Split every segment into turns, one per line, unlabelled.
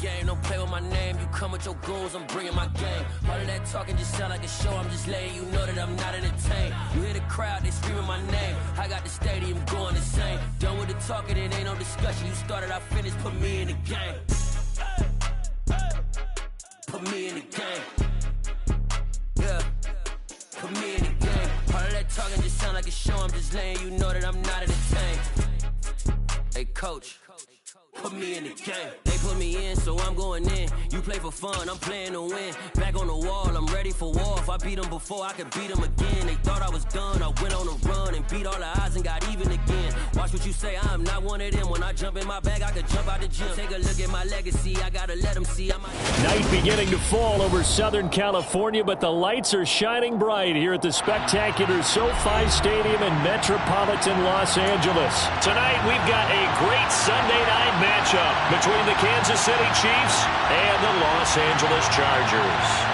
game, don't play with my name. You come with your goons, I'm bringing my game. All of that talking just sound like a show, I'm just letting you know that I'm not entertained. You hear the crowd, they screaming my name. I got the stadium going insane. Done with the talking, it ain't no discussion. You started, I finished, put me in the game. Put me in the game. Yeah, put me in the game. All of that talking just sound like a show, I'm just letting you know that I'm not entertained. Hey, coach. Put me in the game. They put me in, so I'm going in. You play for fun, I'm playing to win. Back on the wall, I'm ready for war. If I beat them before, I could beat them again. They thought I was done, I went on a run and beat all the odds and got even again. Watch what you say, I'm not one of them. When I jump in my bag, I could jump out the gym. Take a look at my legacy, I gotta let them see.
Night beginning to fall over Southern California, but the lights are shining bright here at the spectacular SoFi Stadium in metropolitan Los Angeles. Tonight, we've got a great Sunday night matchup between the Kansas City Chiefs and the Los Angeles Chargers.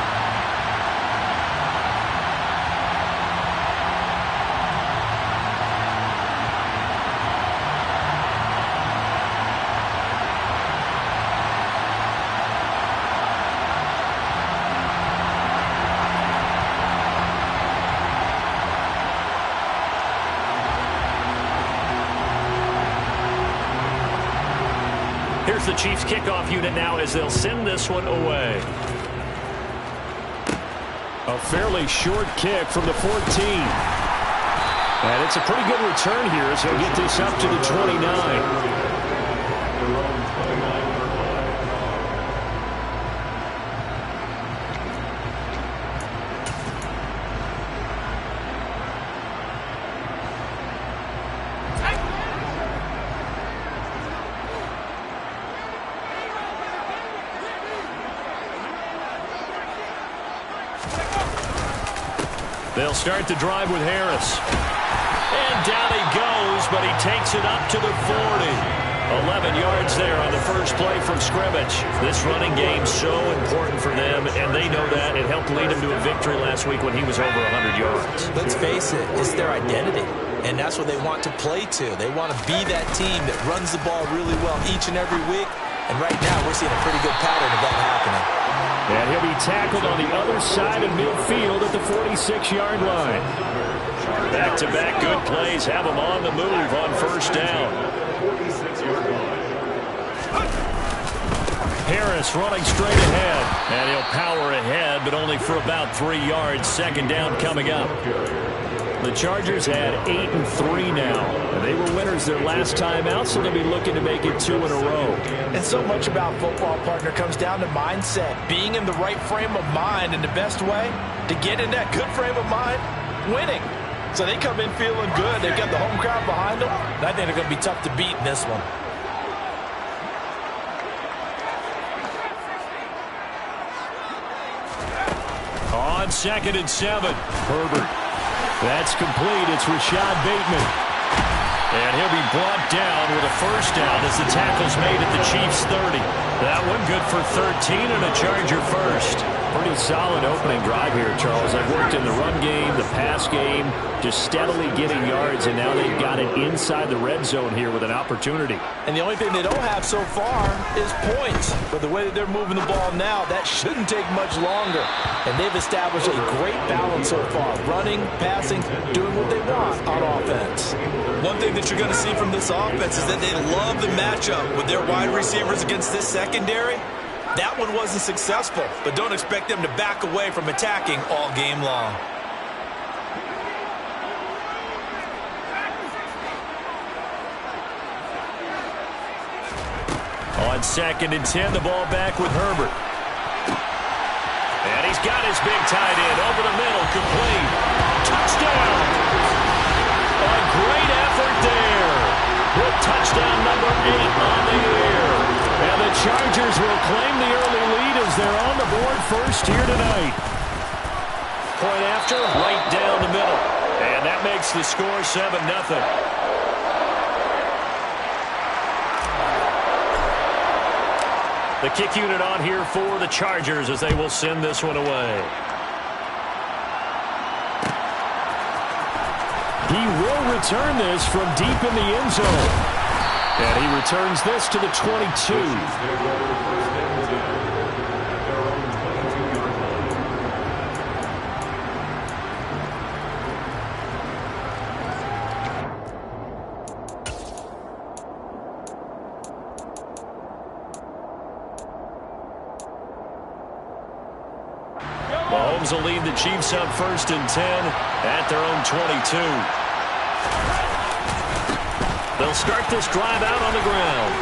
Here's the Chiefs kickoff unit now as they'll send this one away. A fairly short kick from the 14. And it's a pretty good return here as he'll get this up to the 29. They'll start the drive with Harris. And down he goes, but he takes it up to the 40. 11 yards there on the first play from scrimmage. This running game so important for them, and they know that. It helped lead them to a victory last week when he was over 100 yards.
Let's face it, it's their identity, and that's what they want to play to. They want to be that team that runs the ball really well each and every week, and right now we're seeing a pretty good pattern of that happening.
And he'll be tackled on the other side of midfield at the 46-yard line. Back-to-back good plays have him on the move on first down. Harris running straight ahead. And he'll power ahead, but only for about 3 yards. Second down coming up. The Chargers had 8-3 now. And they were winners their last time out, so they'll be looking to make it 2 in a row.
And so much about football, partner, comes down to mindset. Being in the right frame of mind, and the best way to get in that good frame of mind, winning. So they come in feeling good. They've got the home crowd behind them. And I think they're going to be tough to beat in this one.
On 2nd and 7, Herbert. That's complete. It's Rashad Bateman. And he'll be brought down with a first down as the tackle's made at the Chiefs' 30. That one good for 13 and a Charger first. Pretty solid opening drive here, Charles. They've worked in the run game, the pass game, just steadily getting yards, and now they've got it inside the red zone here with an opportunity.
And the only thing they don't have so far is points. But the way that they're moving the ball now, that shouldn't take much longer. And they've established a great balance so far. Running, passing, doing what they want on offense.
One thing that you're going to see from this offense is that they love the matchup with their wide receivers against this secondary. That one wasn't successful, but don't expect them to back away from attacking all game long.
On 2nd and 10, the ball back with Herbert. And he's got his big tight end over the middle, complete. Touchdown! A great effort there. With touchdown number 8 on the year. And the Chargers will claim the early lead as they're on the board first here tonight. Point after, right down the middle. And that makes the score 7-0. The kick unit on here for the Chargers as they will send this one away. He will return this from deep in the end zone. And he returns this to the 22. Mahomes will lead the Chiefs up 1st and 10 at their own 22. They'll start this drive out on the ground.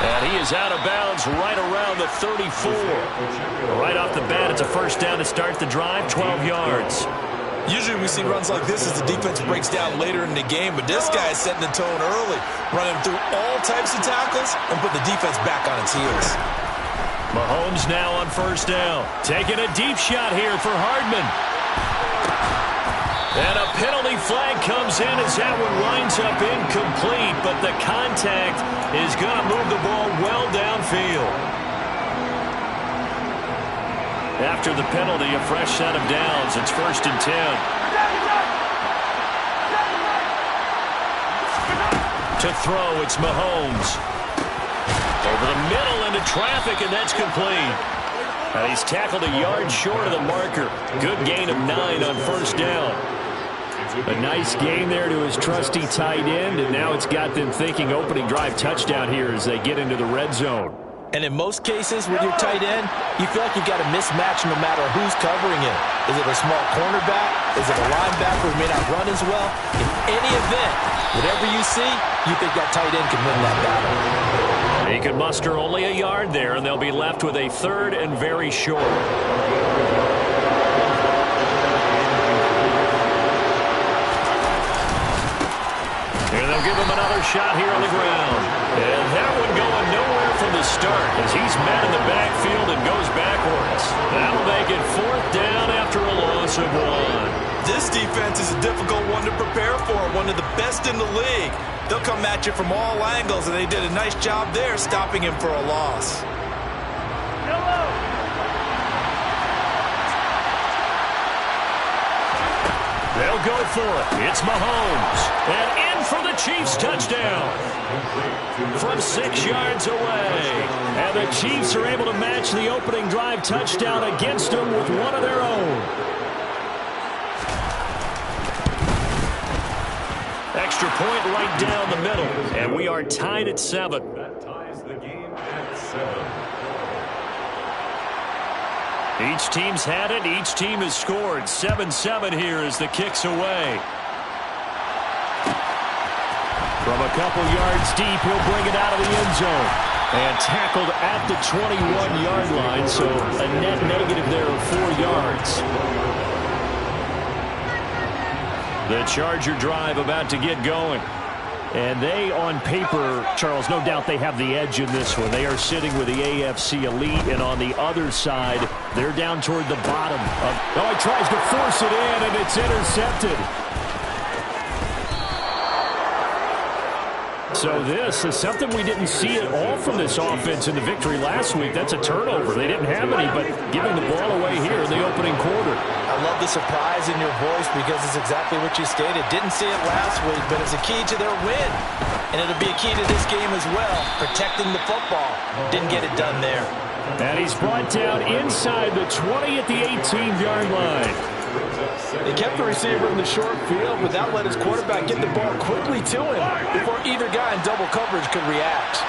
And he is out of bounds right around the 34. Right off the bat, it's a 1st down to start the drive, 12 yards.
Usually we see runs like this as the defense breaks down later in the game, but this guy is setting the tone early, running through all types of tackles and put the defense back on its heels.
Mahomes now on 1st down. Taking a deep shot here for Hardman. And a penalty flag comes in as that one winds up incomplete, but the contact is going to move the ball well downfield. After the penalty, a fresh set of downs. It's 1st and 10. To throw, it's Mahomes. Over the middle into traffic, and that's complete. And he's tackled a yard short of the marker. Good gain of 9 on 1st down. A nice gain there to his trusty tight end, and now it's got them thinking opening drive touchdown here as they get into the red zone.
And in most cases with your tight end, you feel like you've got a mismatch no matter who's covering him. Is it a small cornerback? Is it a linebacker who may not run as well? In any event, whatever you see, you think that tight end can win that battle.
He could muster only a yard there, and they'll be left with a 3rd and very short. And they'll give him another shot here on the ground. And that one going nowhere from the start as he's met in the backfield and goes backwards. That'll make it 4th down after a loss of 1.
This defense is a difficult one to prepare for, one of the best in the league. They'll come at you from all angles, and they did a nice job there stopping him for a loss.
They'll go for it. It's Mahomes. And in for the Chiefs touchdown. From 6 yards away. And the Chiefs are able to match the opening drive touchdown against them with one of their own. Extra point right down the middle. And we are tied at 7.
That ties the game at 7.
Each team's had it. Each team has scored. 7-7 here as the kick's away. From a couple yards deep, he'll bring it out of the end zone. And tackled at the 21-yard line, so a net negative there of 4 yards. The Charger drive about to get going. And they, on paper, Charles, no doubt they have the edge in this one. They are sitting with the AFC elite, and on the other side, they're down toward the bottom. Oh, he tries to force it in, and it's intercepted. So this is something we didn't see at all from this offense in the victory last week. That's a turnover. They didn't have any, but giving the ball away here in the opening quarter.
I love the surprise in your voice because it's exactly what you stated. Didn't see it last week, but it's a key to their win. And it'll be a key to this game as well, protecting the football. Didn't get it done there.
And he's brought down inside the 20 at the 18-yard line.
They kept the receiver in the short field, but that let his quarterback get the ball quickly to him before either guy in double coverage could react.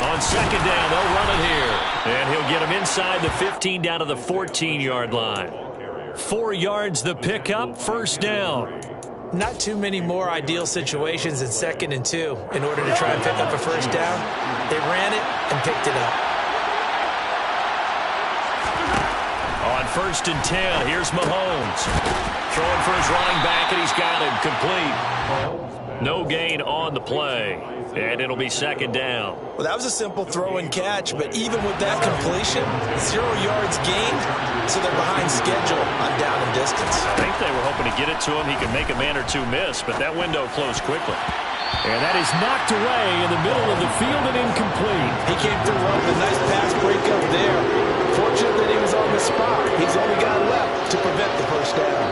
On 2nd down, they'll run it here. And he'll get him inside the 15 down to the 14-yard line. 4 yards the pickup, 1st down.
Not too many more ideal situations in 2nd and 2 in order to try and pick up a 1st down. They ran it and picked it up.
On 1st and 10, here's Mahomes. Throwing for his running back, and he's got him complete. No gain on the play, and it'll be 2nd down.
Well, that was a simple throw and catch, but even with that completion, 0 yards gained, so they're behind schedule on down and distance.
I think they were hoping to get it to him. He could make a man or two miss, but that window closed quickly. And that is knocked away in the middle of the field and incomplete.
He came through well with a nice pass breakup there. Fortunate that he was on the spot. He's only got left to prevent the 1st down.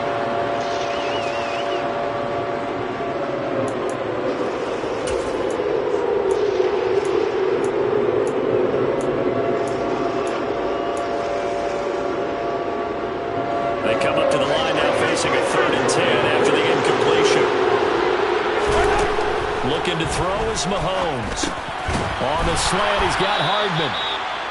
They come up to the line now facing a 3rd and 10 after the incompletion. Looking to throw is Mahomes. On the slant, he's got Hardman.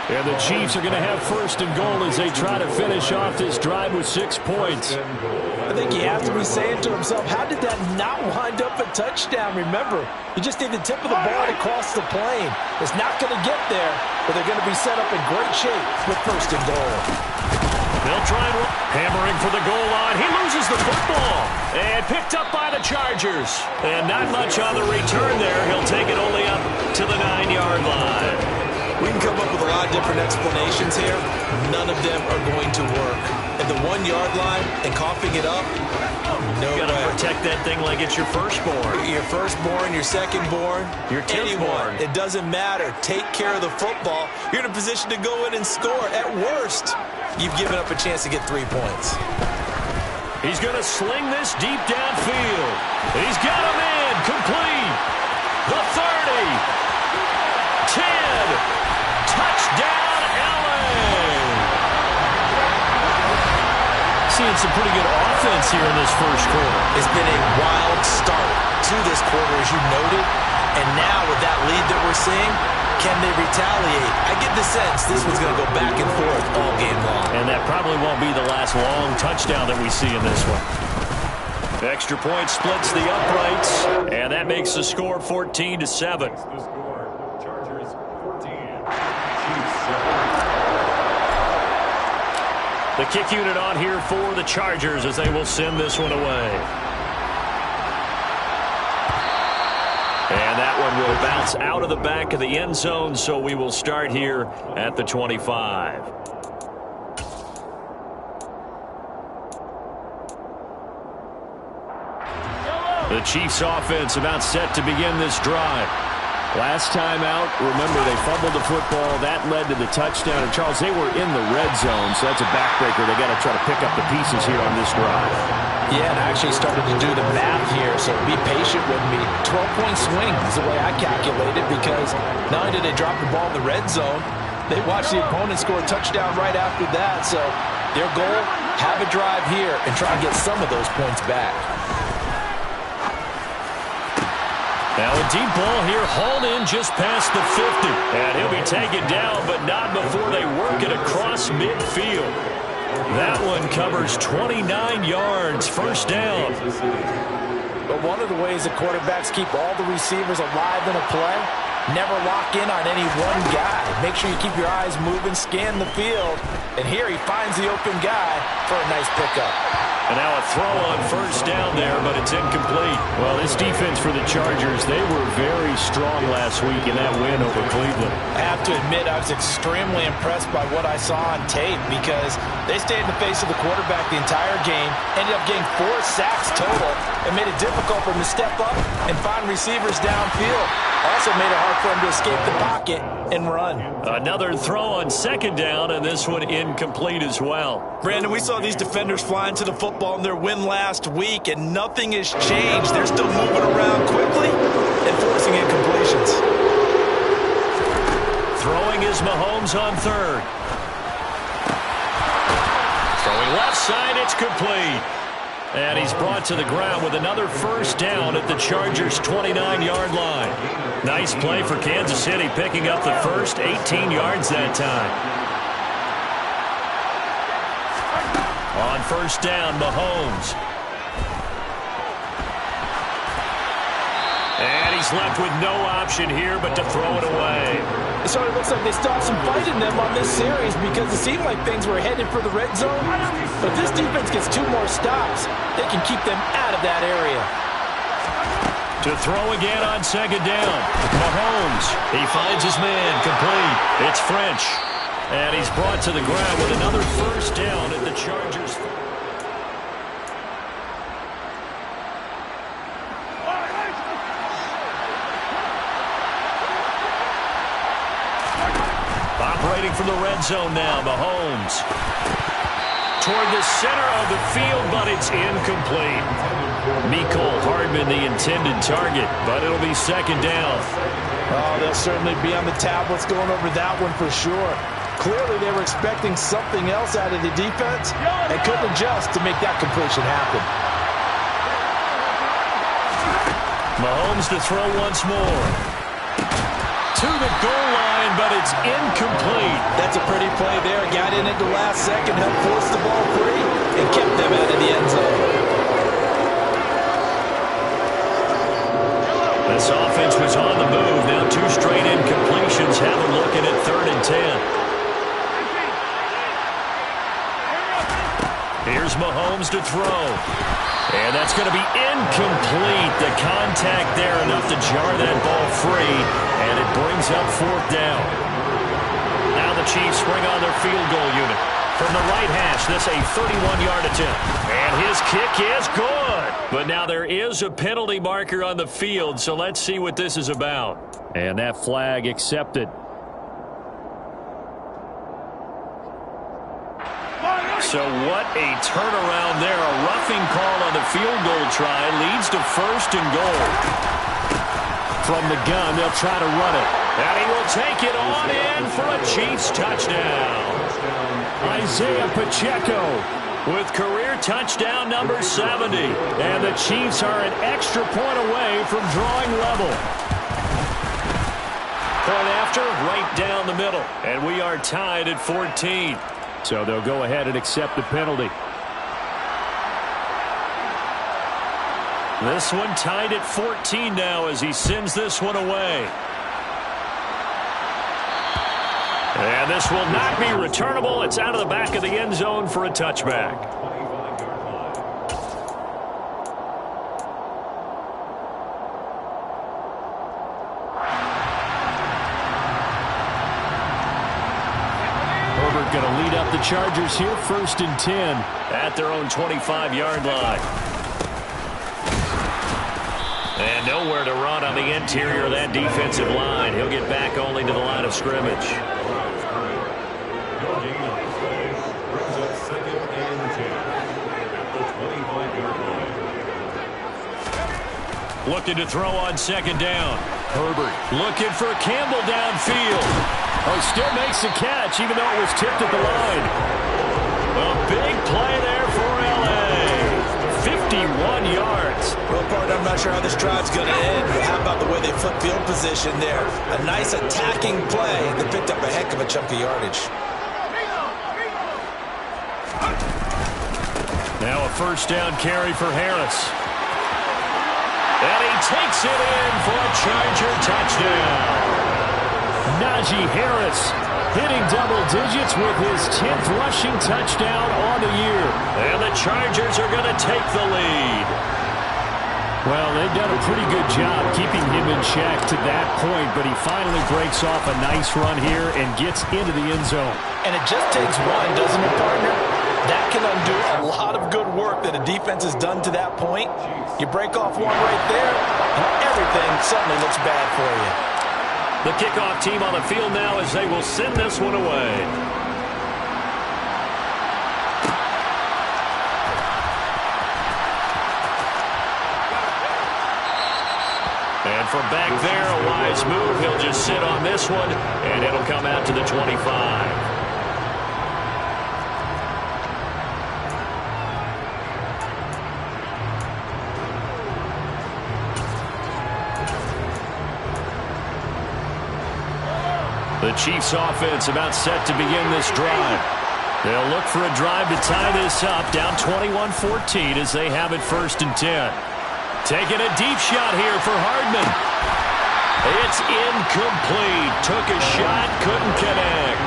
And the Chiefs are going to have first and goal as they try to finish off this drive with 6 points.
I think he has to be saying to himself, how did that not wind up a touchdown? Remember, you just need the tip of the ball to cross the plane. It's not going to get there, but they're going to be set up in great shape with first and goal.
They'll try and hammering for the goal line. He loses the football. And picked up by the Chargers. And not much on the return there. He'll take it only up to the 9-yard line.
We can come up with a lot of different explanations here. None of them are going to work. At the 1-yard line and coughing it up, no way.
You got to protect that thing like it's your firstborn.
Your firstborn, your secondborn,
your
anyone. It doesn't matter. Take care of the football. You're in a position to go in and score. At worst, you've given up a chance to get 3 points.
He's going to sling this deep downfield. He's got him in. Complete. The 30. 10. Touchdown, LA! Seeing some pretty good offense here in this first quarter.
It's been a wild start to this quarter, as you noted. And now with that lead that we're seeing, can they retaliate? I get the sense this one's going to go back and forth all game long.
And that probably won't be the last long touchdown that we see in this one. Extra point splits the uprights, and that makes the score 14-7.
The score, Chargers 14, Chiefs 7.
The kick unit on here for the Chargers as they will send this one away. And that one will bounce out of the back of the end zone, so we will start here at the 25. The Chiefs offense about set to begin this drive. Last time out, remember, they fumbled the football. That led to the touchdown. And, Charles, they were in the red zone, so that's a backbreaker. They got to try to pick up the pieces here on this drive.
Yeah, and I actually started to do the math here, so be patient with me. 12-point swing is the way I calculated, because not only did they drop the ball in the red zone, they watched the opponent score a touchdown right after that. So their goal, have a drive here and try and get some of those points back.
Now a deep ball here, hauled in just past the 50. And he'll be taken down, but not before they work it across midfield. That one covers 29 yards, first down.
But one of the ways the quarterbacks keep all the receivers alive in a play, never lock in on any one guy. Make sure you keep your eyes moving, scan the field. And here he finds the open guy for a nice pickup.
And now a throw on first down there, but it's incomplete. Well, this defense for the Chargers, they were very strong last week in that win over Cleveland.
I have to admit, I was extremely impressed by what I saw on tape, because they stayed in the face of the quarterback the entire game, ended up getting 4 sacks total, and made it difficult for him to step up and find receivers downfield. Also made it hard for him to escape the pocket and run.
Another throw on second down, and this one incomplete as well.
Brandon, we saw these defenders fly into the football in their win last week, and nothing has changed. They're still moving around quickly and forcing incompletions.
Throwing is Mahomes on third. Throwing left side, it's complete. And he's brought to the ground with another first down at the Chargers' 29-yard line. Nice play for Kansas City, picking up the first, 18 yards that time. On first down, Mahomes. And he's left with no option here but to throw it away.
It sort of looks like they stopped some fight in them on this series, because it seemed like things were headed for the red zone. But if this defense gets 2 more stops, they can keep them out of that area.
To throw again on second down. Mahomes, he finds his man, complete. It's French. And he's brought to the ground with another first down at the Chargers. Operating from the red zone now, Mahomes. Toward the center of the field, but it's incomplete. Mecole Hardman, the intended target, but it'll be second down.
Oh, they'll certainly be on the tablets going over that one for sure. Clearly, they were expecting something else out of the defense and couldn't adjust to make that completion happen.
Mahomes to throw once more. to the goal line, but it's incomplete.
That's a pretty play there. Got in at the last second, helped force the ball free, and kept them out of the end zone.
This offense was on the move. Now 2 straight incompletions have them looking at 3rd and 10. Here's Mahomes to throw. And that's going to be incomplete. The contact there enough to jar that ball free. And it brings up 4th down. Now the Chiefs bring on their field goal unit. From the right hash, this a 31-yard attempt. And his kick is good. But now there is a penalty marker on the field, so let's see what this is about. And that flag accepted. So what a turnaround there. A roughing call on the field goal try leads to 1st and goal. From the gun, they'll try to run it. And he will take it on in for a Chiefs touchdown. Isaiah Pacheco with career touchdown number 70. And the Chiefs are an extra point away from drawing level. Point after, right down the middle. And we are tied at 14. So they'll go ahead and accept the penalty. This one tied at 14 now as he sends this one away. And this will not be returnable. It's out of the back of the end zone for a touchback. Going to lead up the Chargers here, 1st and 10 at their own 25-yard line. And nowhere to run on the interior of that defensive line. He'll get back only to the line of scrimmage. Looking to throw on 2nd down. Herbert looking for Campbell downfield. Oh, still makes the catch, even though it was tipped at the line. A big play there for L.A. 51 yards.
Well, partner, I'm not sure how this drive's going to end, but how about the way they flip field position there? A nice attacking play that picked up a heck of a chunk of yardage.
Now a 1st down carry for Harris. And he takes it in for a Charger touchdown. Najee Harris hitting double digits with his 10th rushing touchdown on the year. And the Chargers are going to take the lead. Well, they've done a pretty good job keeping him in check to that point, but he finally breaks off a nice run here and gets into the end zone.
And it just takes one, doesn't it, partner? That can undo a lot of good work that a defense has done to that point. You break off one right there, and everything suddenly looks bad for you.
The kickoff team on the field now as they will send this one away. And from back there, a wise move. He'll just sit on this one, and it'll come out to the 25. The Chiefs offense about set to begin this drive. They'll look for a drive to tie this up, down 21-14 as they have it 1st and 10. Taking a deep shot here for Hardman. It's incomplete. Took a shot, couldn't connect.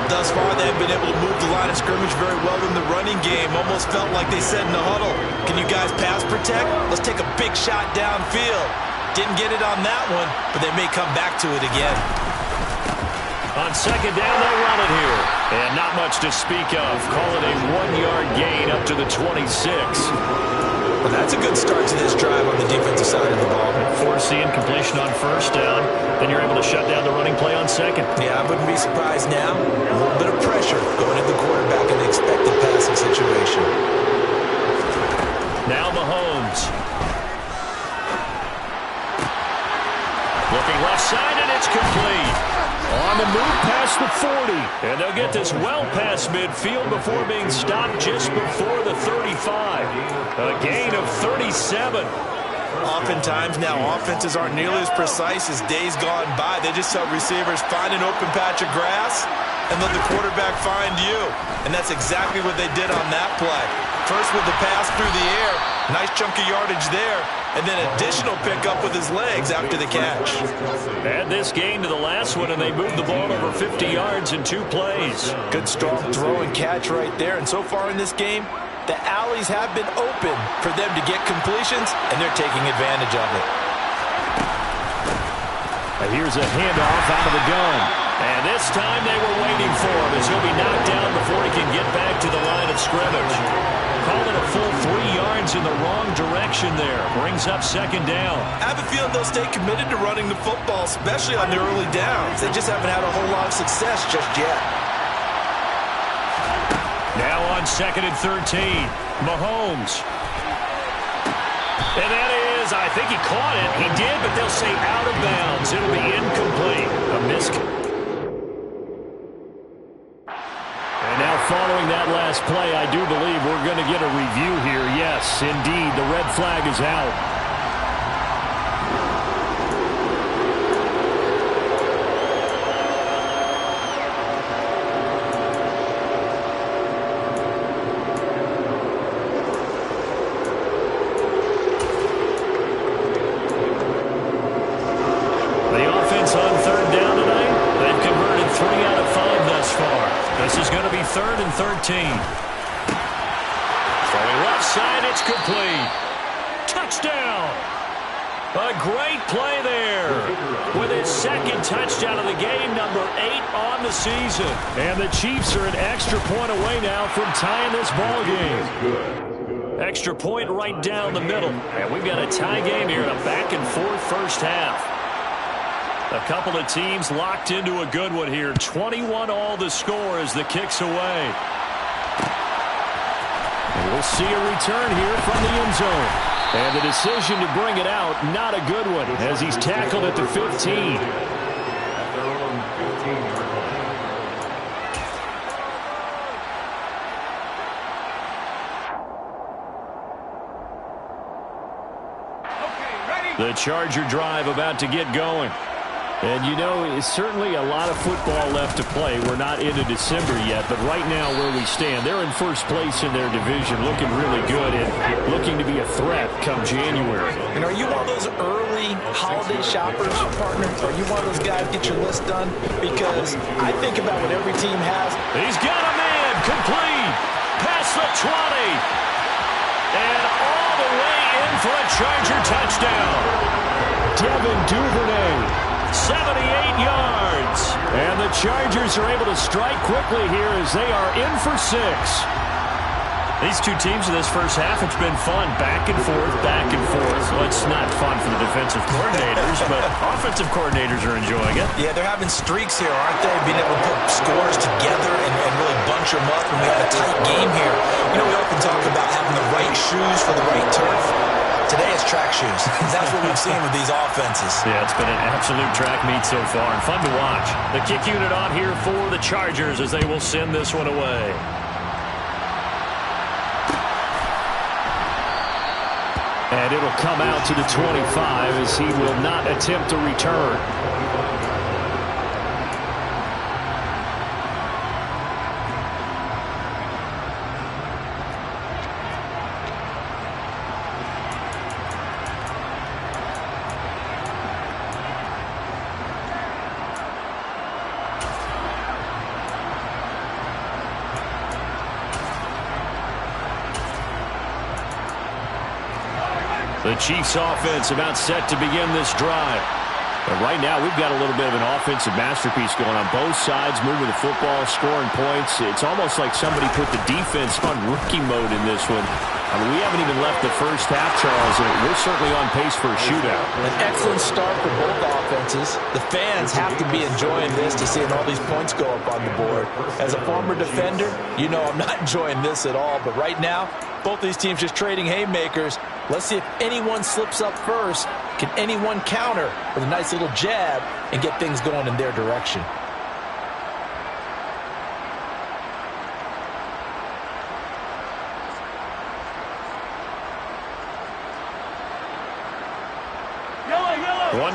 Thus far, they've been able to move the line of scrimmage very well in the running game. Almost felt like they said in the huddle, can you guys pass protect? Let's take a big shot downfield. Didn't get it on that one, but they may come back to it again.
On 2nd down, they'll run it here. And not much to speak of. Call it a 1-yard gain up to the 26.
Well, that's a good start to this drive on the defensive side of the ball.
Force the incompletion on 1st down. Then you're able to shut down the running play on 2nd.
Yeah, I wouldn't be surprised now. A little bit of pressure going at the quarterback in the expected passing situation.
Now Mahomes. Looking left side, and it's complete. On the move past the 40. And they'll get this well past midfield before being stopped just before the 35. A gain of 37.
Oftentimes now, offenses aren't nearly as precise as days gone by. They just tell receivers, find an open patch of grass, and let the quarterback find you. And that's exactly what they did on that play. First with the pass through the air, nice chunk of yardage there, and then additional pickup with his legs after the catch.
Add this gain to the last one, and they moved the ball over 50 yards in 2 plays.
Good strong throw and catch right there. And so far in this game, the alleys have been open for them to get completions, and they're taking advantage of it.
Here's a handoff out of the gun. And this time they were waiting for him as he'll be knocked down before he can get back to the line of scrimmage. Called it a full 3 yards in the wrong direction there. Brings up second down.
I have a feeling they'll stay committed to running the football, especially on the early downs. They just haven't had a whole lot of success just yet.
Now on 2nd and 13, Mahomes. And that is, I think he caught it. He did, but they'll say out of bounds. It'll be incomplete. A miss. And now following that last play, I do believe we're going to get a review here. Yes, indeed, the red flag is out. On 3rd down tonight, they've converted 3 out of 5 thus far. This is going to be 3rd and 13. Throwing left side, it's complete. Touchdown! A great play there. With his 2nd touchdown of the game, number 8 on the season. And the Chiefs are an extra point away now from tying this ball game. Extra point right down the middle. And we've got a tie game here in a back-and-forth first half. A couple of teams locked into a good one here. 21-all the score as the kick's away. And we'll see a return here from the end zone. And the decision to bring it out, not a good one, as he's tackled at the 15. The Charger drive about to get going. And, you know, it's certainly a lot of football left to play. We're not into December yet, but right now where we stand, they're in first place in their division, looking really good and looking to be a threat come January.
And are you one of those early holiday shoppers, partner? Are you one of those guys get your list done? Because I think about what every team has.
He's got a man, complete, past the 20, and all the way in for a Charger touchdown. Devin Duvernay. 78 yards. And the Chargers are able to strike quickly here as they are in for 6. These two teams in this first half, it's been fun. Back and forth, back and forth. Well, it's not fun for the defensive coordinators, but offensive coordinators are enjoying it.
Yeah, they're having streaks here, aren't they? Being able to put scores together and really bunch them up when we have a tight game here. You know, we often talk about having the right shoes for the right turf. Today it's track shoes. That's what we've seen with these offenses.
Yeah, it's been an absolute track meet so far and fun to watch. The kick unit on here for the Chargers as they will send this one away. And it'll come out to the 25 as he will not attempt to return. The Chiefs offense about set to begin this drive. But right now we've got a little bit of an offensive masterpiece going on both sides, moving the football, scoring points. It's almost like somebody put the defense on rookie mode in this one. I mean, we haven't even left the first half, Charles, and we're certainly on pace for a shootout.
An excellent start for both offenses. The fans have to be enjoying this to seeing all these points go up on the board. As a former defender, you know I'm not enjoying this at all. But right now, both these teams just trading haymakers. Let's see if anyone slips up first. Can anyone counter with a nice little jab and get things going in their direction?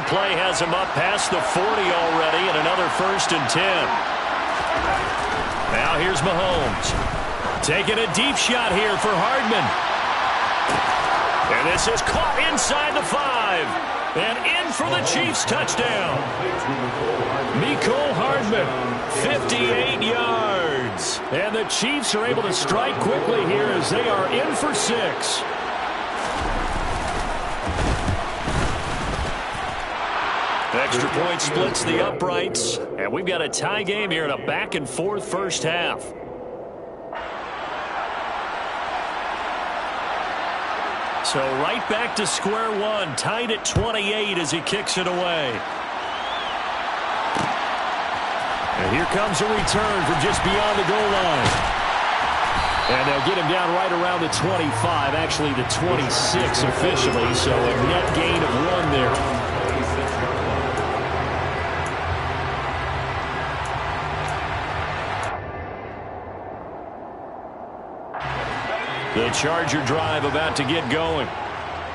play has him up past the 40 already, and another 1st and 10. Now here's Mahomes. Taking a deep shot here for Hardman. And this is caught inside the 5. And in for the Chiefs touchdown. Mecole Hardman, 58 yards. And the Chiefs are able to strike quickly here as they are in for 6. Extra point splits the uprights. And we've got a tie game here in a back-and-forth first half. So right back to square one, tied at 28 as he kicks it away. And here comes a return from just beyond the goal line. And they'll get him down right around the 25, actually the 26 officially, so a net gain of 1 there. The Charger drive about to get going.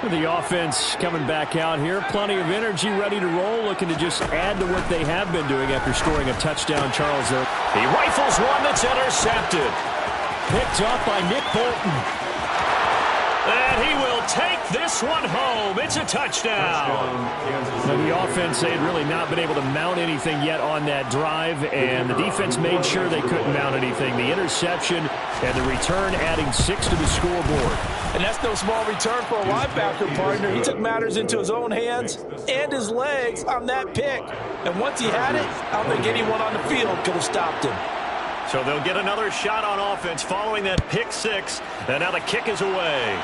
The offense coming back out here. Plenty of energy, ready to roll, looking to just add to what they have been doing after scoring a touchdown, Charles. He rifles one that's intercepted. Picked up by Nick Bolton. And he will take this one home. It's a touchdown. Now, the offense, they had really not been able to mount anything yet on that drive, and the defense made sure they couldn't mount anything. The interception and the return adding 6 to the scoreboard.
And that's no small return for a linebacker, partner. He took matters into his own hands and his legs on that pick. And once he had it, I don't think anyone on the field could have stopped him.
So they'll get another shot on offense following that pick 6. And now the kick is away.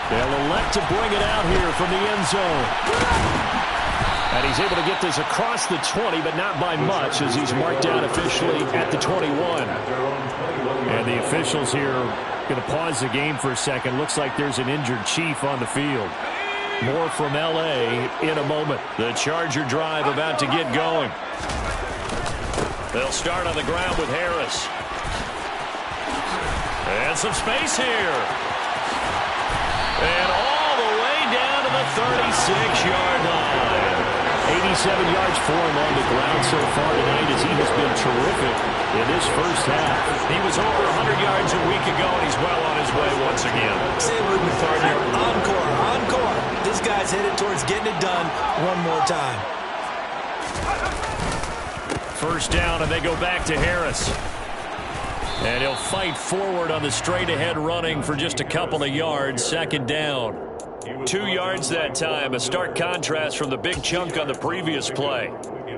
They'll elect to bring it out here from the end zone. And he's able to get this across the 20, but not by much, as he's marked down officially at the 21. And the officials here are going to pause the game for a second. Looks like there's an injured Chief on the field. More from L.A. in a moment. The Charger drive about to get going. They'll start on the ground with Harris. And some space here. And all the way down to the 36-yard line. 87 yards for him on the ground so far tonight as he has been terrific in this first half. He was over 100 yards a week ago, and he's well on his way once again.
Say with me, partner. Encore, encore. This guy's headed towards getting it done one more time.
First down, and they go back to Harris. And he'll fight forward on the straight-ahead running for just a couple of yards. Second down. 2 yards that time. A stark contrast from the big chunk on the previous play.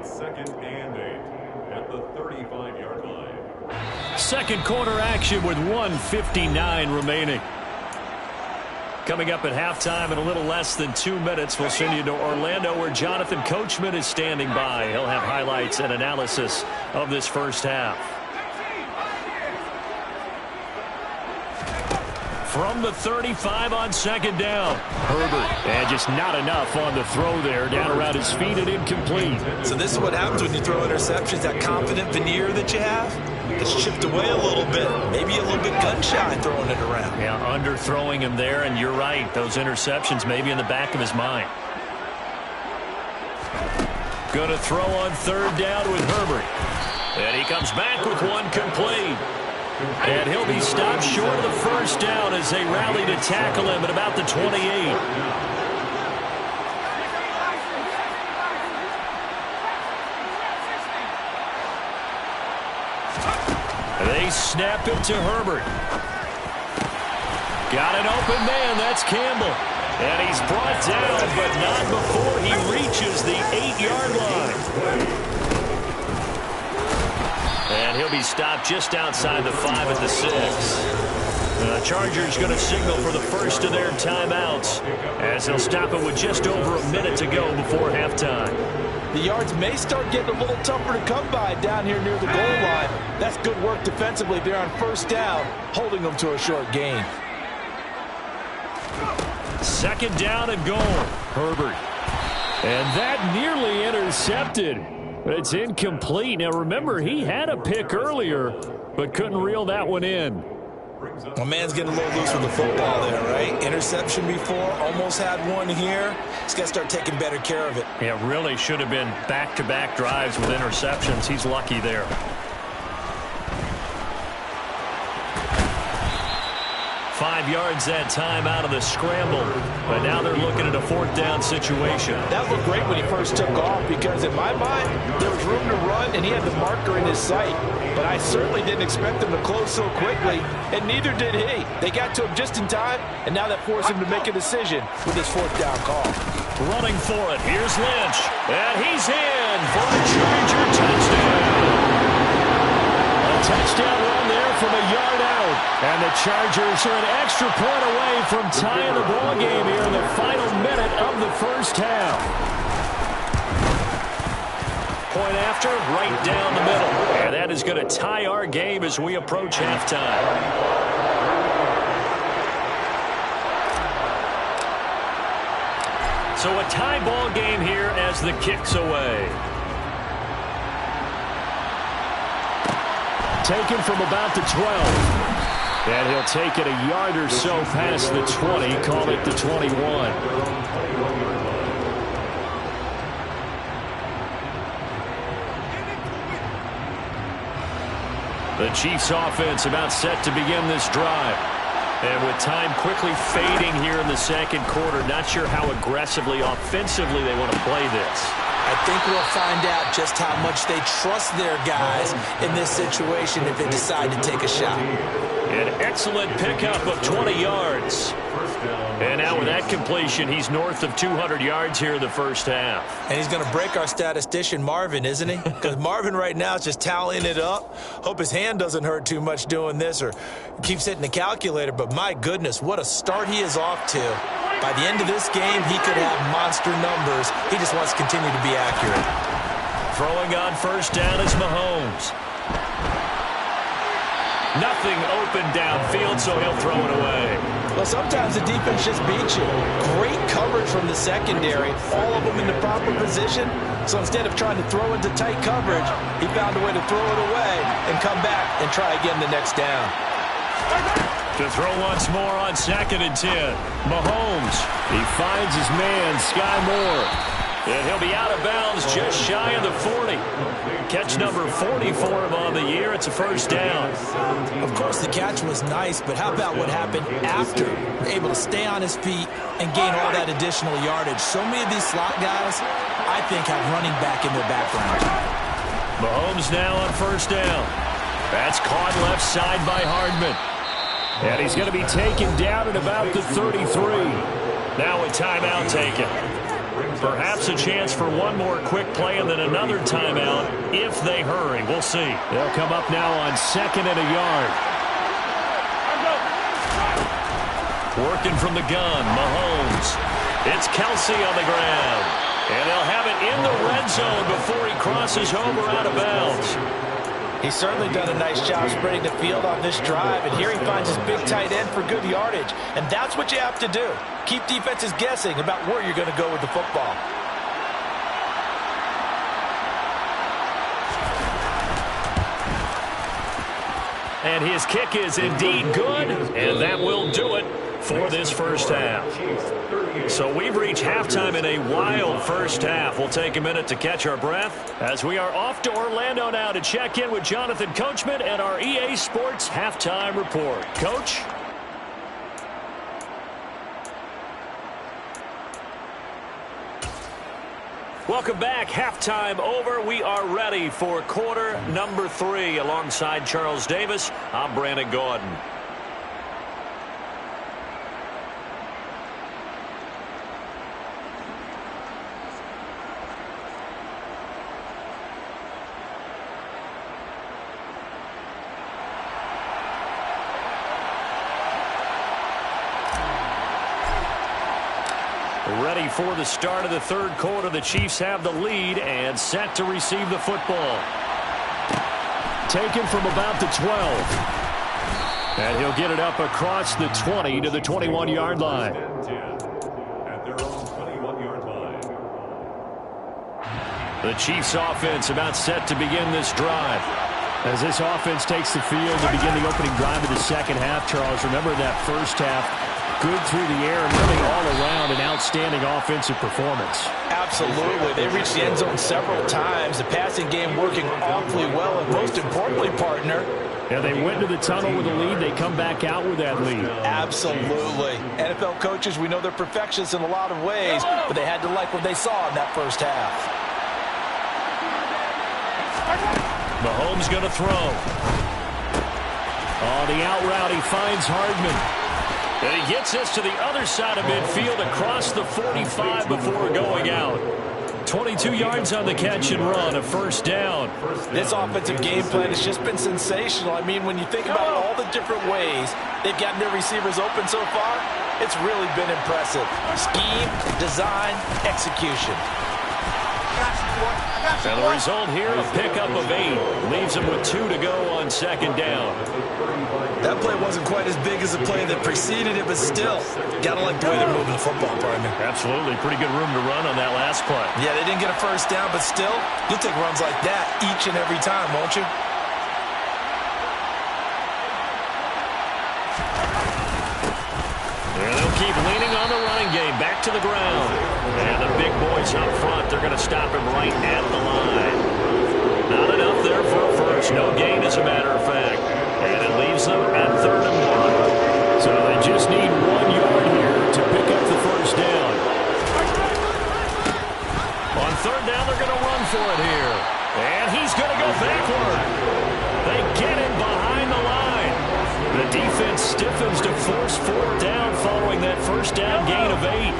Second and 8 at the 35-yard line.
Second quarter action with 1:59 remaining. Coming up at halftime in a little less than 2 minutes, we'll send you to Orlando where Jonathan Coachman is standing by. He'll have highlights and analysis of this first half. From the 35 on second down. Herbert. And just not enough on the throw there. Down around his feet and incomplete.
So this is what happens when you throw interceptions. That confident veneer that you have gets chipped away a little bit. Maybe a little bit gun-shy throwing it around.
Yeah, underthrowing him there, and you're right. Those interceptions maybe in the back of his mind. Going to throw on third down with Herbert. And he comes back with one complete. And he'll be stopped short of the first down as they rally to tackle him at about the 28. They snap it to Herbert. Got an open man. That's Campbell. And he's brought down, but not before he reaches the 8-yard line. And he'll be stopped just outside the 5 at the 6. The Chargers going to signal for the first of their timeouts as they'll stop it with just over a minute to go before halftime.
The yards may start getting a little tougher to come by down here near the goal line. That's good work defensively there on first down, holding them to a short gain.
Second down and goal. Herbert. And that nearly intercepted. But it's incomplete. Now, remember, he had a pick earlier, but couldn't reel that one in.
My man's getting a little loose with the football there, right? Interception before, almost had one here. He's got to start taking better care of it.
Yeah, really should have been back-to-back drives with interceptions. He's lucky there. 5 yards that time out of the scramble. But now they're looking at a 4th down situation.
That looked great when he first took off because in my mind, there was room to run and he had the marker in his sight. But I certainly didn't expect him to close so quickly, and neither did he. They got to him just in time, and now that forced him to make a decision with his 4th down call.
Running for it. Here's Lynch. And he's in for the Charger touchdown. A touchdown run there from a yard out. And the Chargers are an extra point away from tying the ball game here in the final minute of the first half. Point after, right down the middle. And that is going to tie our game as we approach halftime. So a tie ball game here as the kick's away. Taken from about the 12. And he'll take it a yard or so past the 20, call it the 21. The Chiefs offense about set to begin this drive. And with time quickly fading here in the second quarter, not sure how aggressively, offensively they want to play this.
I think we'll find out just how much they trust their guys in this situation if they decide to take a shot.
An excellent pickup of 20 yards. And now with that completion, he's north of 200 yards here in the first half.
And he's going to break our statistician, Marvin, isn't he? Because Marvin right now is just tallying it up. Hope his hand doesn't hurt too much doing this or keeps hitting the calculator. But my goodness, what a start he is off to. By the end of this game, he could have monster numbers. He just wants to continue to be accurate.
Throwing on first down is Mahomes. Nothing open downfield, so he'll throw it away.
Well, sometimes the defense just beats you. Great coverage from the secondary, all of them in the proper position. So instead of trying to throw into tight coverage, he found a way to throw it away and come back and try again the next down.
To throw once more on 2nd and 10. Mahomes, he finds his man, Sky Moore. And he'll be out of bounds just shy of the 40. Catch number 40 for him on the year. It's a first down.
Of course, the catch was nice, but how about what happened after? Able to stay on his feet and gain all that additional yardage. So many of these slot guys, I think, have running back in their background.
Mahomes now on first down. That's caught left side by Hardman. And he's going to be taken down at about the 33. Now a timeout taken. Perhaps a chance for one more quick play and then another timeout if they hurry. We'll see. They'll come up now on 2nd and a yard. Working from the gun, Mahomes. It's Kelsey on the ground. And they'll have it in the red zone before he crosses over out of bounds.
He's certainly done a nice job spreading the field on this drive, and here he finds his big tight end for good yardage. And that's what you have to do. Keep defenses guessing about where you're going to go with the football.
And his kick is indeed good, and that will do it for this first half. So we've reached halftime in a wild first half. We'll take a minute to catch our breath as we are off to Orlando now to check in with Jonathan Coachman and our EA Sports Halftime Report. Coach? Welcome back. Halftime over. We are ready for quarter number 3. Alongside Charles Davis, I'm Brandon Gordon. Ready for the start of the third quarter. The Chiefs have the lead and set to receive the football. Taken from about the 12. And he'll get it up across the 20 to the 21-yard line.
At their own 21-yard line.
The Chiefs offense about set to begin this drive. As this offense takes the field to begin the opening drive of the second half, Charles, remember that first half, good through the air and really all around an outstanding offensive performance.
Absolutely. They reached the end zone several times. The passing game working awfully well, and most importantly, partner,
yeah, they went to the tunnel with a lead. They come back out with that lead.
Absolutely. NFL coaches, we know they're perfectionists in a lot of ways, but they had to like what they saw in that first half.
Mahomes going to throw. On the out route, he finds Hardman. And he gets us to the other side of midfield across the 45 before going out. 22 yards on the catch and run, a first down.
This offensive game plan has just been sensational. I mean, when you think about all the different ways they've gotten their receivers open so far, it's really been impressive. Scheme, design, execution.
And the result here, a pickup of 8. Leaves him with 2 to go on second down.
That play wasn't quite as big as the play that preceded it, but still, gotta like the way they're moving the football, partner.
Absolutely. Pretty good room to run on that last play.
Yeah, they didn't get a first down, but still, you'll take runs like that each and every time, won't you?
And they'll keep leaning on the running game. Back to the ground. And the big boys up front, they're going to stop him right at the line. Not enough there for a first. No gain, as a matter of fact. And it leaves them at 3rd and 1. So they just need 1 yard here to pick up the first down. On 3rd down, they're going to run for it here. And he's going to go backward. They get him behind the line. The defense stiffens to force 4th down following that first down gain of 8.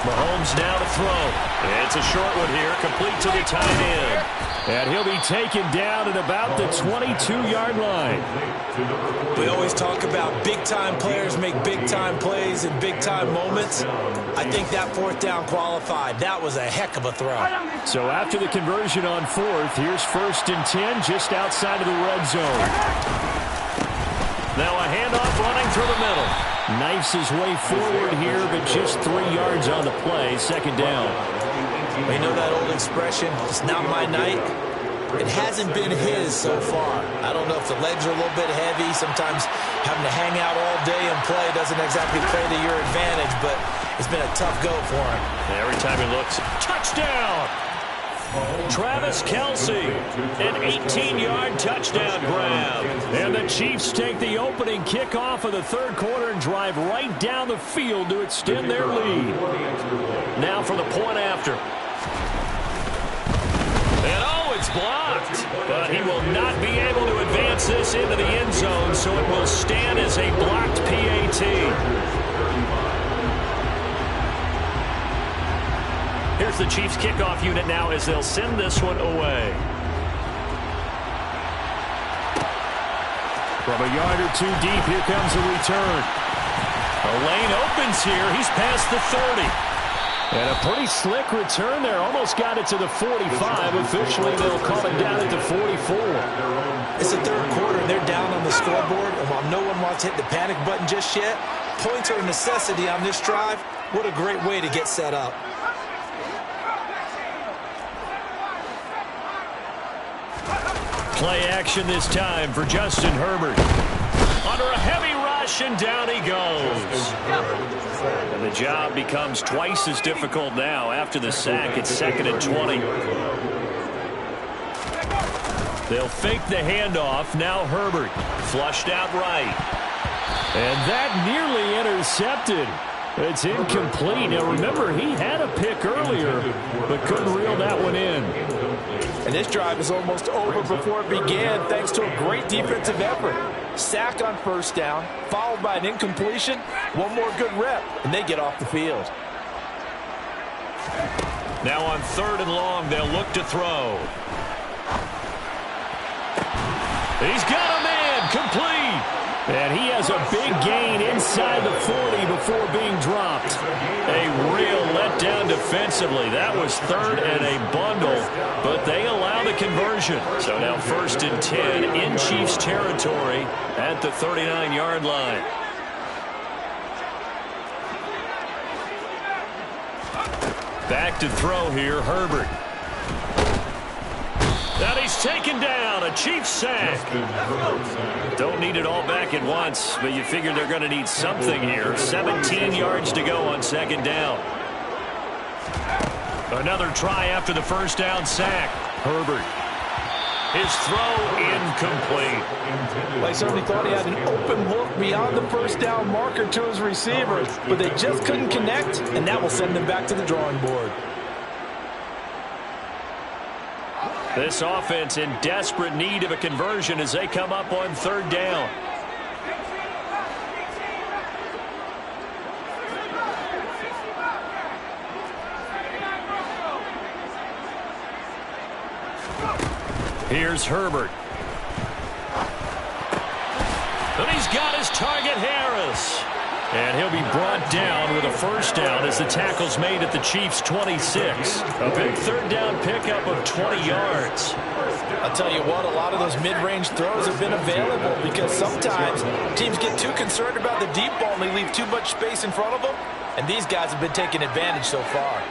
Mahomes now to throw. It's a short one here, complete to the tight end. And he'll be taken down at about the 22-yard line.
We always talk about big-time players make big-time plays in big-time moments. I think that 4th down qualified. That was a heck of a throw.
So after the conversion on 4th, here's 1st and 10 just outside of the red zone. Now a handoff running through the middle. Knifes his way forward here, but just 3 yards on the play. Second down.
You know that old expression, it's not my night? It hasn't been his so far. I don't know if the legs are a little bit heavy. Sometimes having to hang out all day and play doesn't exactly play to your advantage, but it's been a tough go for him.
And every time he looks, touchdown! Travis Kelce, an 18-yard touchdown grab. And the Chiefs take the opening kickoff of the 3rd quarter and drive right down the field to extend their lead. Now for the point after. And oh, it's blocked. But he will not be able to advance this into the end zone, so it will stand as a blocked PAT. Here's the Chiefs kickoff unit now as they'll send this one away. From a yard or 2 deep, here comes a return. A lane opens here. He's past the 30. And a pretty slick return there. Almost got it to the 45. Officially, they'll call it down at the 44.
It's the 3rd quarter, and they're down on the scoreboard. And while no one wants to hit the panic button just yet, points are a necessity on this drive. What a great way to get set up.
Play action this time for Justin Herbert. Under a heavy rush, and down he goes. And the job becomes twice as difficult now after the sack. It's 2nd and 20. They'll fake the handoff. Now Herbert flushed out right. And that nearly intercepted. It's incomplete. Now remember, he had a pick earlier, but couldn't reel that one in.
And this drive is almost over before it began thanks to a great defensive effort. Sack on 1st down, followed by an incompletion. One more good rep, and they get off the field.
Now on 3rd and long, they'll look to throw. He's got a man, complete. And he has a big gain inside the 40 before being dropped. A real letdown defensively. That was 3rd and a bundle, but they allow the conversion. So now 1st and 10 in Chiefs territory at the 39-yard line. Back to throw here, Herbert. And he's taken down, a Chiefs sack. Don't need it all back at once, but you figure they're going to need something here. 17 yards to go on second down. Another try after the first down sack. Herbert. His throw incomplete.
Well, he certainly thought he had an open look beyond the first down marker to his receiver, but they just couldn't connect, and that will send them back to the drawing board.
This offense in desperate need of a conversion as they come up on third down. Here's Herbert. And he's got his target, Harris. And he'll be brought down with a first down as the tackle's made at the Chiefs' 26. A big third down pickup of 20 yards.
I'll tell you what, a lot of those mid-range throws have been available because sometimes teams get too concerned about the deep ball and they leave too much space in front of them. And these guys have been taking advantage so far.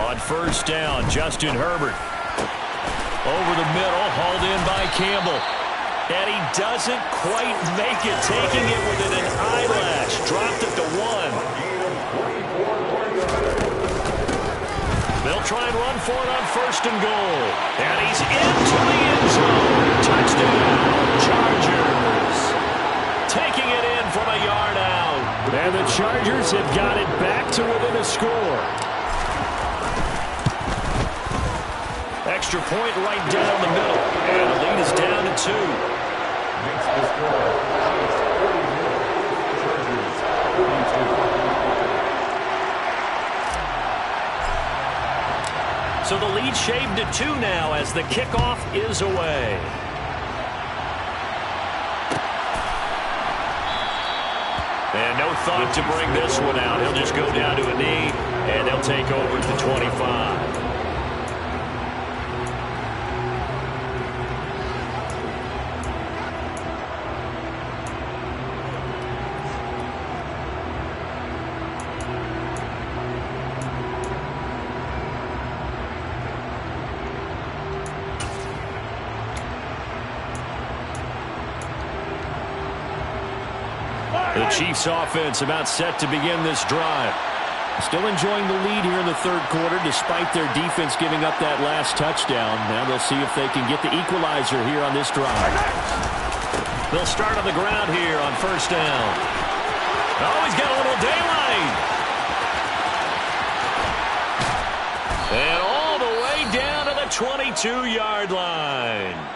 On first down, Justin Herbert. Over the middle, hauled in by Campbell. And he doesn't quite make it, taking it within an eyelash. Dropped it to 1. They'll try and run for it on first and goal. And he's into the end zone. Touchdown, Chargers. Taking it in from a yard out. And the Chargers have got it back to within a score. Extra point right down the middle. And the lead is down to 2. So the lead shaved to 2 now as the kickoff is away. And no thought to bring this one out. He'll just go down to a knee, and they'll take over at the 25. The Chiefs offense about set to begin this drive. Still enjoying the lead here in the third quarter despite their defense giving up that last touchdown. Now they'll see if they can get the equalizer here on this drive. They'll start on the ground here on first down. Oh, he's got a little daylight. And all the way down to the 22-yard line.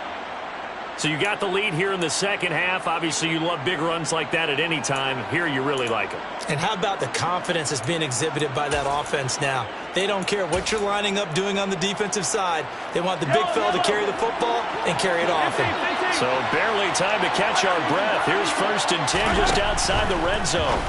So you got the lead here in the second half. Obviously, you love big runs like that at any time. Here, you really like them.
And how about the confidence that's being exhibited by that offense now? They don't care what you're lining up doing on the defensive side. They want the big fella to carry the football and carry it often.
So barely time to catch our breath. Here's first and 10 just outside the red zone.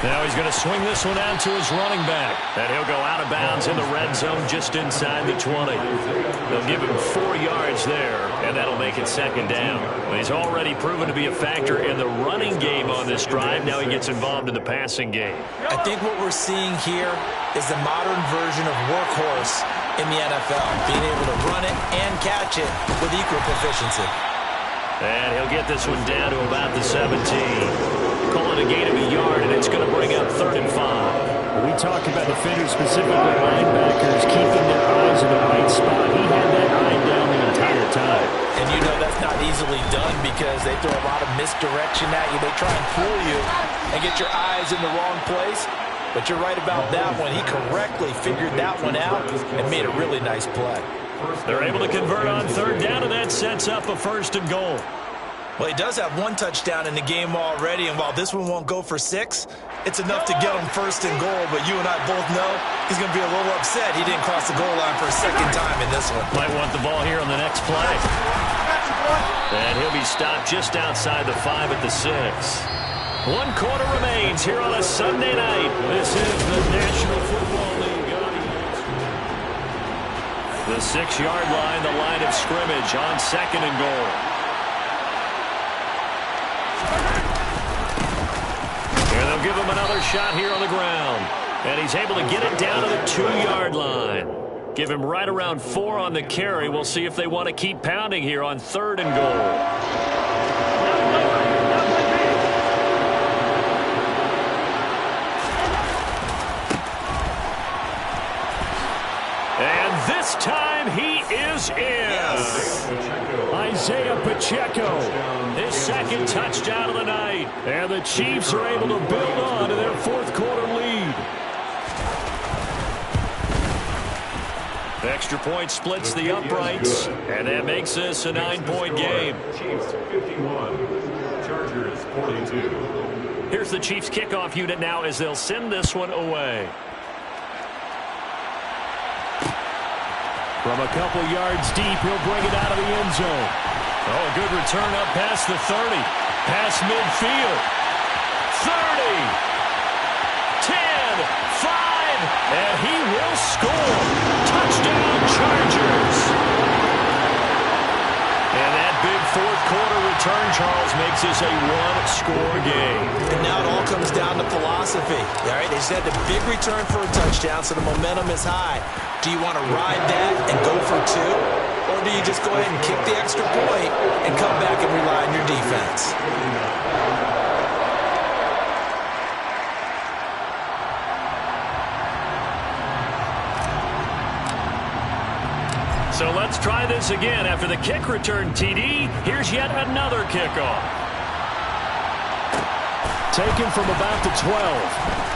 Now he's going to swing this one out to his running back. And he'll go out of bounds in the red zone just inside the 20. They'll give him 4 yards there, and that'll make it second down. Well, he's already proven to be a factor in the running game on this drive. Now he gets involved in the passing game.
I think what we're seeing here is the modern version of workhorse in the NFL, being able to run it and catch it with equal proficiency.
And he'll get this one down to about the 17. Call it a gain of a yard, and it's going to bring up 3rd and 5. We talk about defenders, specifically linebackers, keeping their eyes in the right spot. He had that eye down the entire time.
And you know that's not easily done because they throw a lot of misdirection at you. They try and fool you and get your eyes in the wrong place. But you're right about that one. He correctly figured that one out and made a really nice play.
They're able to convert on 3rd down, and that sets up a 1st and goal.
Well, he does have 1 touchdown in the game already, and while this one won't go for 6, it's enough to get him 1st and goal. But you and I both know he's going to be a little upset he didn't cross the goal line for a 2nd time in this one.
Might want the ball here on the next play. And he'll be stopped just outside the 5 at the 6. 1 quarter remains here on a Sunday night. This is the National Football League. The 6-yard line, the line of scrimmage on 2nd and goal. And they'll give him another shot here on the ground. And he's able to get it down to the 2-yard line. Give him right around 4 on the carry. We'll see if they want to keep pounding here on 3rd and goal. And this time he is in.
Yes.
Isaiah Pacheco, his 2nd touchdown of the night. And the Chiefs are able to build on to their 4th quarter lead. Extra point splits the uprights, and that makes this a 9-point game.
Chiefs 51, Chargers 42.
Here's the Chiefs kickoff unit now as they'll send this one away. From a couple yards deep, he'll bring it out of the end zone. Oh, a good return up past the 30. Past midfield. 30. 10. 5. And he will score. Touchdown, Chargers. And that big 4th quarter return, Charles, makes this a 1-score game.
And now it all comes down to philosophy. All right, they just had the big return for a touchdown, so the momentum is high. Do you want to ride that and go for 2? Or do you just go ahead and kick the extra point and come back and rely on your defense?
So let's try this again. After the kick return, TD, here's yet another kickoff. Taken from about the 12.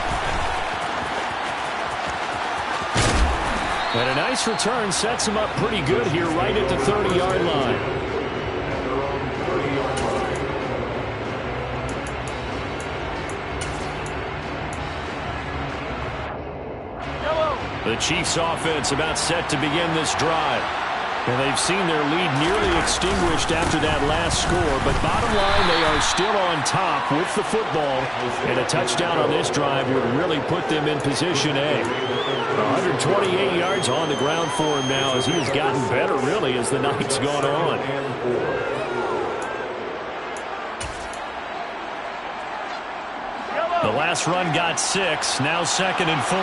And a nice return sets him up pretty good here right at the 30-yard line. The Chiefs offense about set to begin this drive. And they've seen their lead nearly extinguished after that last score. But bottom line, they are still on top with the football. And a touchdown on this drive would really put them in position A. 128 yards on the ground for him now as he has gotten better, really, as the night's gone on. The last run got 6. Now 2nd and 4.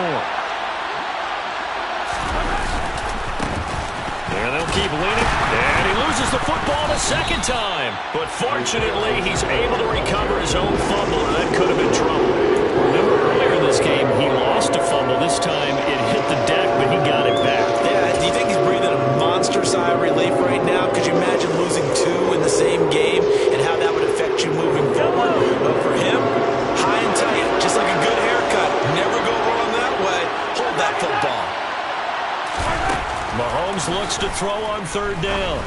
And they'll keep leading. And he loses the football the 2nd time. But fortunately, he's able to recover his own fumble, and that could have been trouble. Remember, earlier in this game, he lost a fumble. This time, it hit the deck, but he got it back.
Yeah, do you think he's breathing a monster sigh of relief right now? Could you imagine losing 2 in the same game and how that would affect you moving forward? But for him, high and tight, just like a good haircut. Never go wrong that way. Hold that football.
Mahomes looks to throw on 3rd down.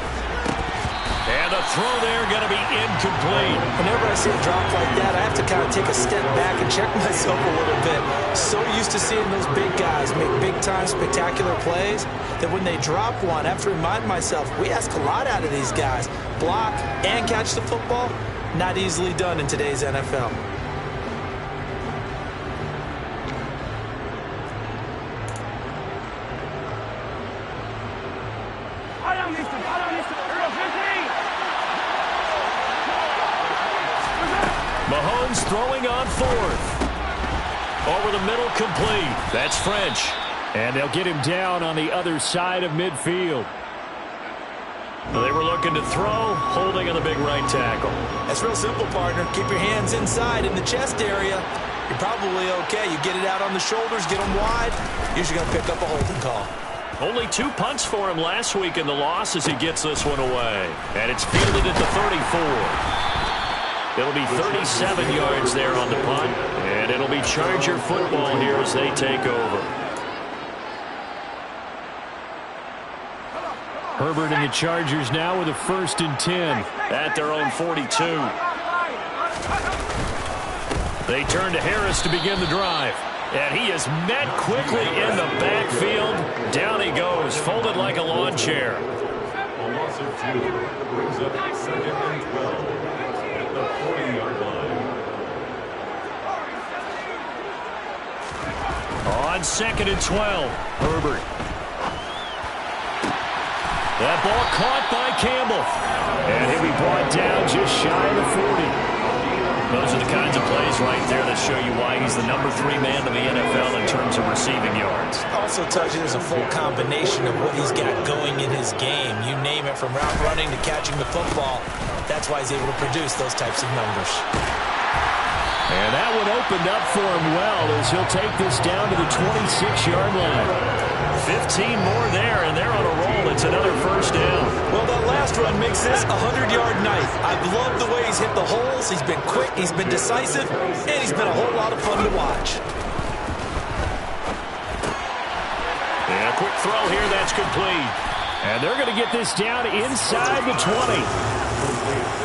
And the throw there going to be incomplete.
Whenever I see a drop like that, I have to kind of take a step back and check myself a little bit. So used to seeing those big guys make big-time spectacular plays that when they drop one, I have to remind myself, we ask a lot out of these guys. Block and catch the football, not easily done in today's NFL.
Mahomes throwing on 4th. Over the middle, complete. That's French. And they'll get him down on the other side of midfield. They were looking to throw, holding on the big right tackle.
That's real simple, partner. Keep your hands inside in the chest area. You're probably okay. You get it out on the shoulders, get them wide. Usually going to pick up a holding call.
Only 2 punts for him last week in the loss as he gets this one away. And it's fielded at the 34. It'll be 37 yards there on the punt. And it'll be Charger football here as they take over. Herbert and the Chargers now with a 1st and 10 at their own 42. They turn to Harris to begin the drive. And he is met quickly in the backfield. Down he goes, folded like a lawn chair.
A loss of 2 brings up 2nd and 12 at the 40-yard line.
On 2nd and 12, Herbert. That ball caught by Campbell. And he'll be brought down just shy of the 40. Those are the kinds of plays right there that show you why he's the number 3 man in the NFL in terms of receiving yards.
Also tells you there's a full combination of what he's got going in his game. You name it, from route running to catching the football. That's why he's able to produce those types of numbers.
And that one opened up for him well as he'll take this down to the 26-yard line. 15 more there, and they're on a roll. It's another first down.
Well, that last run makes this a 100-yard night. I've loved the way he's hit the holes. He's been quick, he's been decisive, and he's been a whole lot of fun to watch.
And a quick throw here, that's complete. And they're going to get this down inside the 20.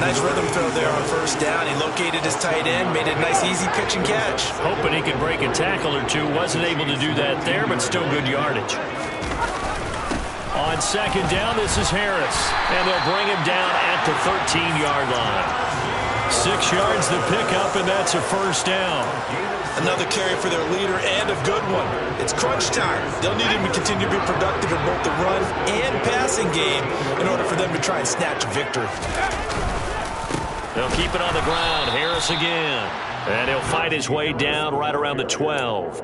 Nice rhythm throw there on first down. He located his tight end, made it a nice easy pitch and catch.
Hoping he could break a tackle or two. Wasn't able to do that there, but still good yardage. On second down, this is Harris. And they'll bring him down at the 13-yard line. 6 yards to pick up, and that's a first down.
Another carry for their leader, and a good one. It's crunch time. They'll need him to continue to be productive in both the run and passing game in order for them to try and snatch a victory.
They'll keep it on the ground. Harris again. And he'll fight his way down right around the 12.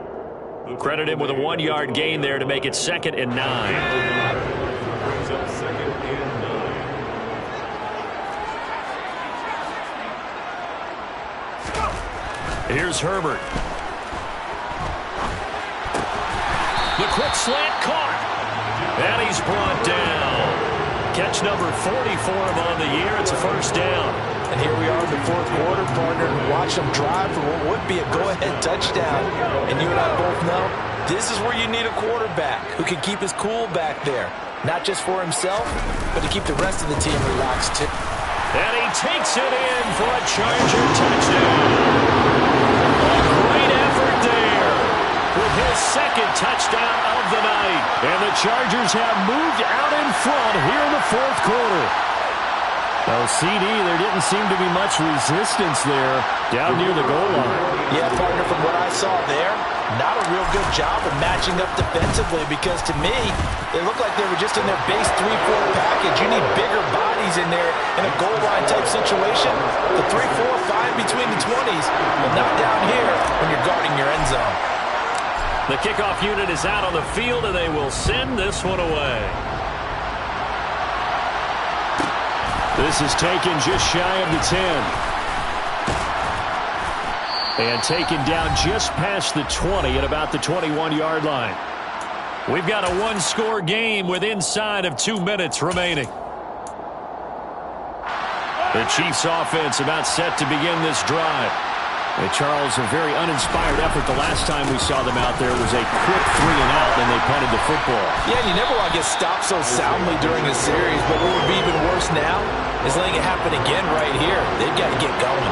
Credit him with a 1-yard gain there to make it 2nd and 9.
Brings up 2nd and 9.
Here's Herbert. The quick slant caught. And he's brought down. Catch number 40 for him on the year. It's a first down.
And here we are in the 4th quarter, partner, and watch them drive for what would be a go-ahead touchdown. And you and I both know this is where you need a quarterback who can keep his cool back there. Not just for himself, but to keep the rest of the team relaxed too.
And he takes it in for a Charger touchdown. A great effort there with his 2nd touchdown of the night. And the Chargers have moved out in front here in the 4th quarter. Well, CD, there didn't seem to be much resistance there down near the goal line.
Yeah, partner, from what I saw there, not a real good job of matching up defensively, because to me, they look like they were just in their base 3-4 package. You need bigger bodies in there in a goal line type situation. The 3-4, fine between the 20s, but not down here when you're guarding your end zone.
The kickoff unit is out on the field, and they will send this one away. This is taken just shy of the 10. And taken down just past the 20 at about the 21-yard line. We've got a 1-score game with inside of 2 minutes remaining. The Chiefs offense about set to begin this drive. And Charles, a very uninspired effort. The last time we saw them out there was a quick 3-and-out, and they punted the football.
Yeah, you never want to get stopped so soundly during a series, but what would be even worse now is letting it happen again right here. They've got to get going.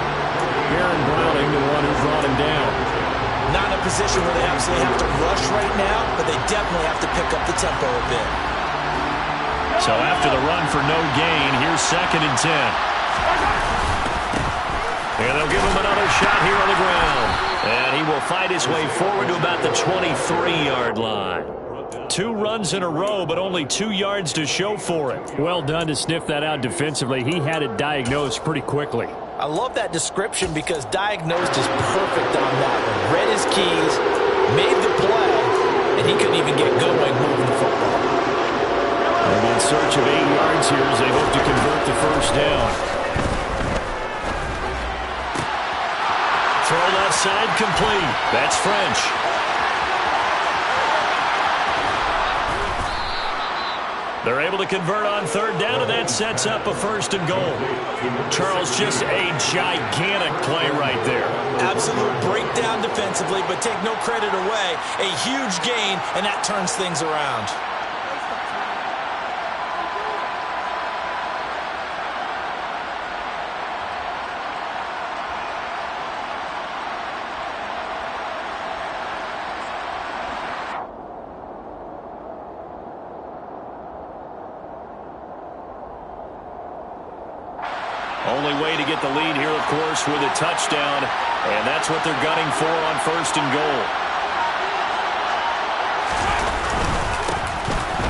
Baron Browning, the one who brought him down.
Not in a position where they absolutely have to rush right now, but they definitely have to pick up the tempo a bit.
So after the run for no gain, here's 2nd and 10. And they'll give him another shot here on the ground. And he will fight his way forward to about the 23-yard line. 2 runs in a row, but only 2 yards to show for it. Well done to sniff that out defensively. He had it diagnosed pretty quickly.
I love that description because diagnosed is perfect on that one. Read his keys, made the play, and he couldn't even get going moving the football.
And in search of 8 yards here as they hope to convert the first down. Throw left side complete. That's French. They're able to convert on 3rd down, and that sets up a 1st and goal. Charles, just a gigantic play right there.
Absolute breakdown defensively, but take no credit away. A huge gain, and that turns things around.
Only way to get the lead here, of course, with a touchdown, and that's what they're gunning for on 1st and goal.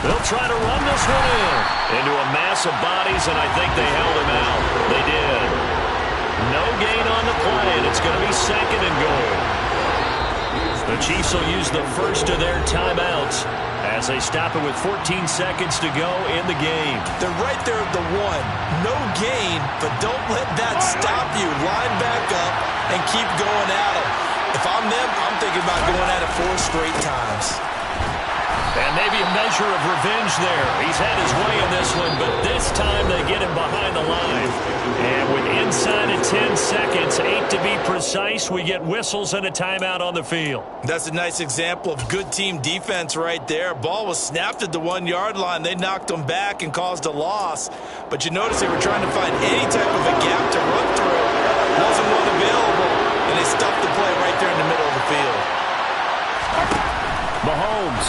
They'll try to run this one in into a mass of bodies, and I think they held him out. They did. No gain on the play, and it's going to be 2nd and goal. The Chiefs will use the first of their timeouts as they stop it with 14 seconds to go in the game.
They're right there at the 1. No gain, but don't let that stop you. Line back up and keep going at them. If I'm them, I'm thinking about going at it 4 straight times.
And maybe a measure of revenge there. He's had his way in this one, but this time they get him behind the line. And with inside of 10 seconds, 8 to be precise, we get whistles and a timeout on the field.
That's a nice example of good team defense right there. Ball was snapped at the 1-yard line. They knocked them back and caused a loss. But you notice they were trying to find any type of a gap to run through. Wasn't one available, and they stuffed the play right there in the middle of the field.
Mahomes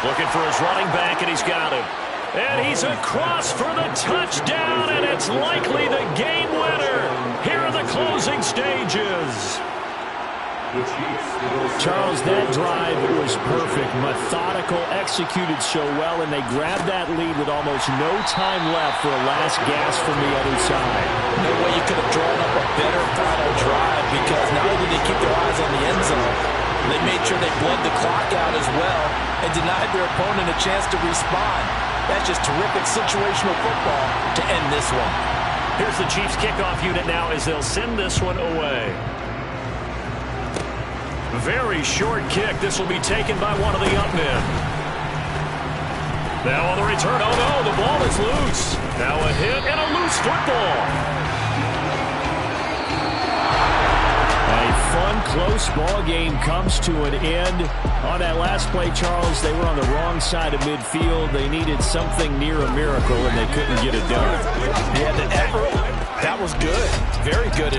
looking for his running back, and he's got him. And he's across for the touchdown, and it's likely the game winner here in the closing stages. Charles, that drive was perfect. Methodical, executed so well, and they grabbed that lead with almost no time left for a last gasp from the other side.
No way you could have drawn up a better final drive, because not only did they keep their eyes on the end zone, they made sure they bled the clock out as well and denied their opponent a chance to respond. That's just terrific situational football to end this one.
Here's the Chiefs kickoff unit now as they'll send this one away. Very short kick. This will be taken by one of the up men. Now on the return. Oh, no, the ball is loose. Now a hit and a loose football. A fun, close ball game comes to an end. On that last play, Charles, they were on the wrong side of midfield. They needed something near a miracle, and they couldn't get it done.
Yeah, the effort, that was good. Very good.